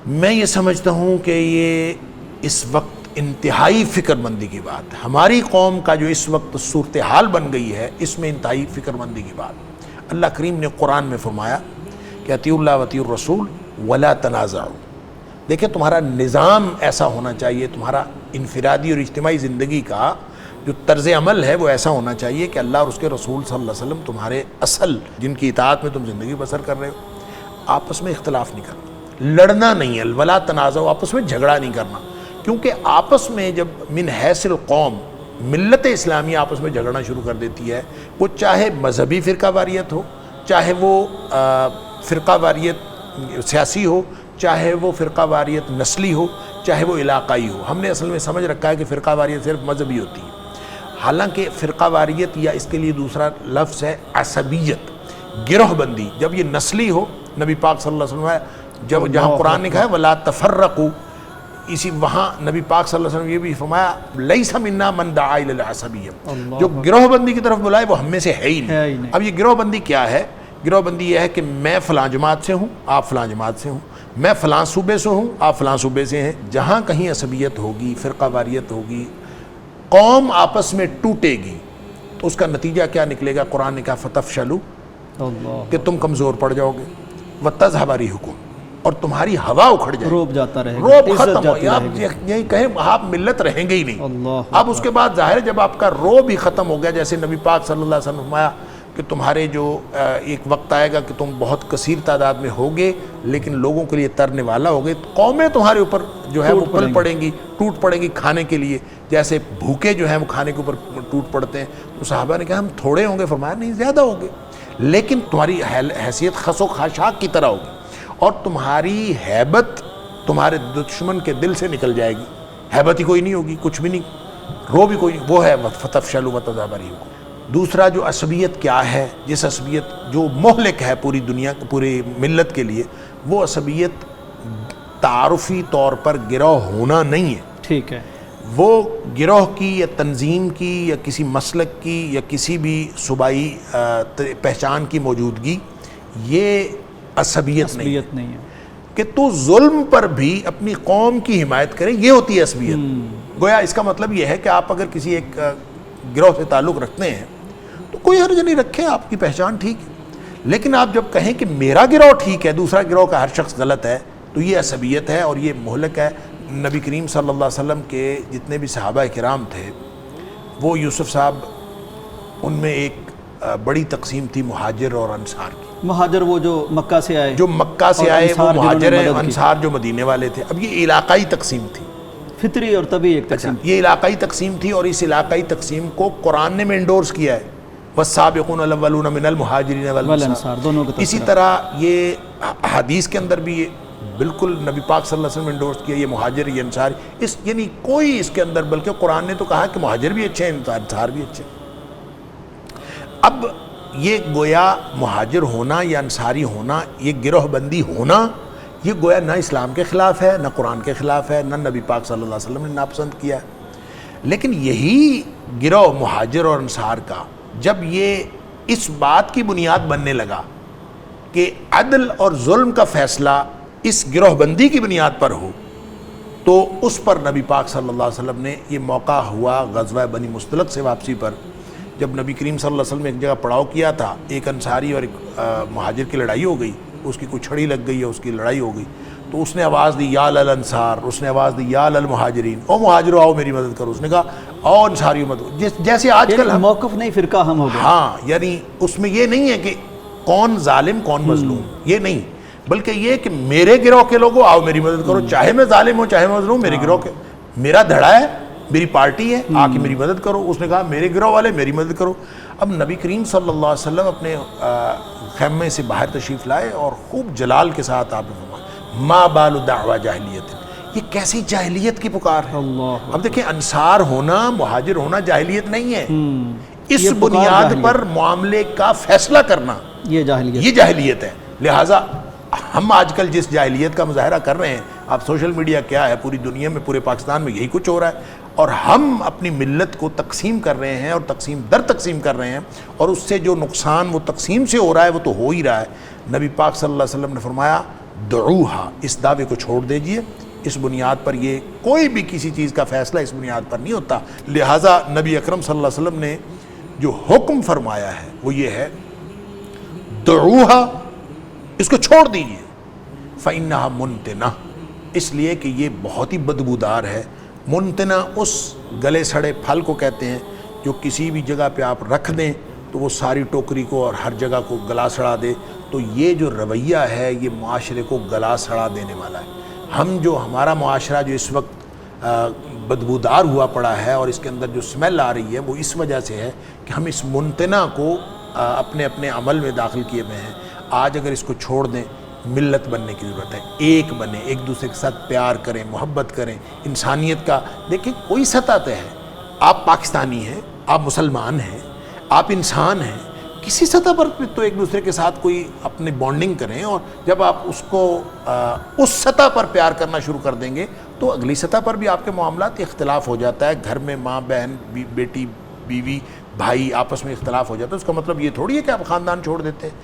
میں یہ سمجھتا ہوں کہ یہ اس وقت انتہائی فکر مندی کی بات ہے. ہماری قوم کا جو اس وقت صورتحال بن گئی ہے اس میں انتہائی فکر مندی کی بات. اللہ کریم نے قرآن میں فرمایا کہ اطیعوا اللہ واطیعوا الرسول ولا تنازعوا. دیکھیں تمہارا نظام ایسا ہونا چاہیے, تمہارا انفرادی اور اجتماعی زندگی کا جو طرز عمل ہے وہ ایسا ہونا چاہیے کہ اللہ اور اس کے رسول صلی اللہ علیہ وسلم تمہارے اصل جن کی اطاعت میں تم زندگی بسر کر رہے ہو, آپس میں اختلاف نہیں کرنا, لڑنا نہیں ہے, ولا تنازع, آپس میں جھگڑا نہیں کرنا. کیونکہ آپس میں جب من حیث القوم ملت اسلامی آپس میں جھگڑنا شروع کر دیتی ہے, وہ چاہے مذہبی فرقہ واریت ہو, چاہے وہ فرقہ واریت سیاسی ہو, چاہے وہ فرقہ واریت نسلی ہو, چاہے وہ علاقائی ہو. ہم نے اصل میں سمجھ رکھا ہے کہ فرقہ واریت صرف مذہبی ہوتی ہے, حالانکہ فرقہ واریت یا اس کے لیے دوسرا لفظ ہے عصبیت, گروہ بندی. جب یہ نسلی ہو, نبی پاک صلی اللہ علیہ وسلم جب جہاں قرآن نے کہا ہے ولا تفرقوا, اسی وہاں نبی پاک صلی اللہ علیہ وسلم یہ بھی فرمایا لیس منا من دعا الی العصبیہ, جو گروہ بندی کی طرف بلائے وہ ہم میں سے ہے ہی نہیں. اب یہ گروہ بندی کیا ہے؟ گروہ بندی یہ ہے کہ میں فلاں جماعت سے ہوں, آپ فلاں جماعت سے ہوں, میں فلاں صوبے سے ہوں, آپ فلاں صوبے سے ہیں. جہاں کہیں عصبیت ہوگی, فرقہ واریت ہوگی, قوم آپس میں ٹوٹے گی, تو اس کا نتیجہ کیا نکلے گا؟ قرآن نے کہا فتفشلوا, کہ تم کمزور پڑ جاؤ گے, وتذهب ريحكم, اور تمہاری ہوا اکھڑ جائے, روب جاتا رہے گا, روب ختم ہو. آپ یہی کہیں آپ ملت رہیں گے ہی نہیں. اب اس کے بعد ظاہر ہے جب آپ کا روب ہی ختم ہو گیا, جیسے نبی پاک صلی اللہ علیہ وسلم نے فرمایا کہ تمہارے جو ایک وقت آئے گا کہ تم بہت کثیر تعداد میں ہوگے لیکن لوگوں کے لیے ترنے والا ہوگے, قومیں تمہارے اوپر جو ہے وہ پل پڑیں گی, ٹوٹ پڑیں گی کھانے کے لیے, جیسے بھوکے جو ہیں وہ کھانے کے اوپر ٹوٹ پڑتے ہیں. تو صحابہ نے کہا ہم تھوڑے ہوں گے, فرمایا نہیں زیادہ ہوں گے, لیکن تمہاری حیثیت خس و خاشاک کی طرح ہوگی, اور تمہاری ہیبت تمہارے دشمن کے دل سے نکل جائے گی. ہیبت ہی کوئی نہیں ہوگی, کچھ بھی نہیں, رو بھی کوئی نہیں. وہ ہے فتفشلوا وتذهب ريحكم. دوسرا جو عصبیت کیا ہے, جس عصبیت جو مہلک ہے پوری دنیا پوری ملت کے لیے, وہ عصبیت تعارفی طور پر گروہ ہونا نہیں ہے. ٹھیک ہے, وہ گروہ کی یا تنظیم کی یا کسی مسلک کی یا کسی بھی صوبائی پہچان کی موجودگی, یہ عصبیت نہیں ہے. کہ تو ظلم پر بھی اپنی قوم کی حمایت کرے, یہ ہوتی ہے عصبیت. گویا اس کا مطلب یہ ہے کہ آپ اگر کسی ایک گروہ سے تعلق رکھتے ہیں تو کوئی حرج نہیں, رکھیں, آپ کی پہچان ٹھیک ہے, لیکن آپ جب کہیں کہ میرا گروہ ٹھیک ہے, دوسرا گروہ کا ہر شخص غلط ہے, تو یہ عصبیت ہے اور یہ مہلک ہے. نبی کریم صلی اللہ علیہ وسلم کے جتنے بھی صحابہ کرام تھے, وہ یوسف صاحب, ان میں ایک بڑی تقسیم تھی مہاجر اور انصار کی. مہاجر وہ جو مکہ سے آئے, جو مکہ سے آئے وہ مہاجر ہیں, انصار جو مدینے والے تھے. اب یہ علاقائی تقسیم تھی, فطری اور طبعی ایک تقسیم. یہ علاقائی تقسیم تھی, اور اس علاقائی تقسیم کو قرآن نے انڈورس کیا ہے, والسابقون الاولون من المہاجرین والانصار. دونوں کی اسی طرح یہ حدیث کے اندر بھی یہ بالکل نبی پاک صلی اللہ علیہ وسلم نے انڈورس کیا, یہ مہاجر یہ انصار, اس یعنی کوئی اس کے اندر, بلکہ قرآن نے تو کہا کہ مہاجر بھی اچھے ہیں, انصار بھی اچھے ہیں. اب یہ گویا مہاجر ہونا یا انصاری ہونا, یہ گروہ بندی ہونا, یہ گویا نہ اسلام کے خلاف ہے, نہ قرآن کے خلاف ہے, نہ نبی پاک صلی اللہ علیہ وسلم نے ناپسند کیا ہے. لیکن یہی گروہ مہاجر اور انصار کا جب یہ اس بات کی بنیاد بننے لگا کہ عدل اور ظلم کا فیصلہ اس گروہ بندی کی بنیاد پر ہو, تو اس پر نبی پاک صلی اللہ علیہ وسلم نے یہ موقع ہوا غزوہ بنی مستلق سے واپسی پر, جب نبی کریم صلی اللہ علیہ وسلم نے ایک جگہ پڑاؤ کیا تھا, ایک انصاری اور ایک مہاجر کی لڑائی ہو گئی, اس کی کوئی چھڑی لگ گئی ہے, اس کی لڑائی ہو گئی, تو اس نے آواز دی یا للانصار, اس نے آواز دی یا للمہاجرین, او مہاجرو آؤ میری مدد کرو. اس نے کہا او انصاریو مدد, جیسے آج کل موقف نہیں فرقہ ہم ہو گئے. ہاں, یعنی اس میں یہ نہیں ہے کہ کون ظالم کون مظلوم, یہ نہیں, بلکہ یہ کہ میرے گروہ کے لوگوں آؤ میری مدد کرو, چاہے میں ظالم ہوں چاہے میں مظلوم, میرے گروہ کے, میرا دھڑا ہے, میری پارٹی ہے, آ کے میری مدد کرو. اس نے کہا میرے گروہ والے میری مدد کرو. اب نبی کریم صلی اللہ علیہ وسلم اپنے خیمے سے باہر تشریف لائے اور خوب جلال کے ساتھ آپ نے فرمایا ما بال دعوی جاہلیت, یہ کیسی جاہلیت کی پکار ہے. اب دیکھیں, انصار ہونا مہاجر ہونا جاہلیت نہیں ہے, اس بنیاد پر معاملے کا فیصلہ کرنا یہ جاہلیت ہے. لہٰذا ہم آج کل جس جاہلیت کا مظاہرہ کر رہے ہیں, آپ سوشل میڈیا کیا ہے, پوری دنیا میں پورے پاکستان میں یہی کچھ ہو رہا ہے, اور ہم اپنی ملت کو تقسیم کر رہے ہیں اور تقسیم در تقسیم کر رہے ہیں, اور اس سے جو نقصان وہ تقسیم سے ہو رہا ہے وہ تو ہو ہی رہا ہے. نبی پاک صلی اللہ علیہ وسلم نے فرمایا دعوہا، اس دعوے کو چھوڑ دیجئے، اس بنیاد پر یہ کوئی بھی کسی چیز کا فیصلہ اس بنیاد پر نہیں ہوتا۔ لہٰذا نبی اکرم صلی اللہ علیہ وسلم نے جو حکم فرمایا ہے وہ یہ ہے دعوہا، اس کو چھوڑ دیجئے، فَإِنَّهَا مُنْتِنَةٌ، اس لیے کہ یہ بہت ہی بدبودار ہے۔ منتنا اس گلے سڑے پھل کو کہتے ہیں جو کسی بھی جگہ پہ آپ رکھ دیں تو وہ ساری ٹوکری کو اور ہر جگہ کو گلا سڑا دے۔ تو یہ جو رویہ ہے یہ معاشرے کو گلا سڑا دینے والا ہے۔ ہمارا معاشرہ جو اس وقت بدبودار ہوا پڑا ہے اور اس کے اندر جو سمیل آ رہی ہے وہ اس وجہ سے ہے کہ ہم اس منتنا کو اپنے اپنے عمل میں داخل کیے ہوئے ہیں۔ آج اگر اس کو چھوڑ دیں، ملت بننے کی ضرورت ہے، ایک بنیں، ایک دوسرے کے ساتھ پیار کریں، محبت کریں، انسانیت کا دیکھیں کوئی سطح طے ہے۔ آپ پاکستانی ہیں، آپ مسلمان ہیں، آپ انسان ہیں، کسی سطح پر تو ایک دوسرے کے ساتھ کوئی اپنی بانڈنگ کریں، اور جب آپ اس کو اس سطح پر پیار کرنا شروع کر دیں گے تو اگلی سطح پر بھی آپ کے معاملات اختلاف ہو جاتا ہے۔ گھر میں ماں بہن بیٹی بیوی بھائی آپس میں اختلاف ہو جاتا ہے، اس کا مطلب یہ تھوڑی ہے کہ آپ خاندان چھوڑ دیتے ہیں۔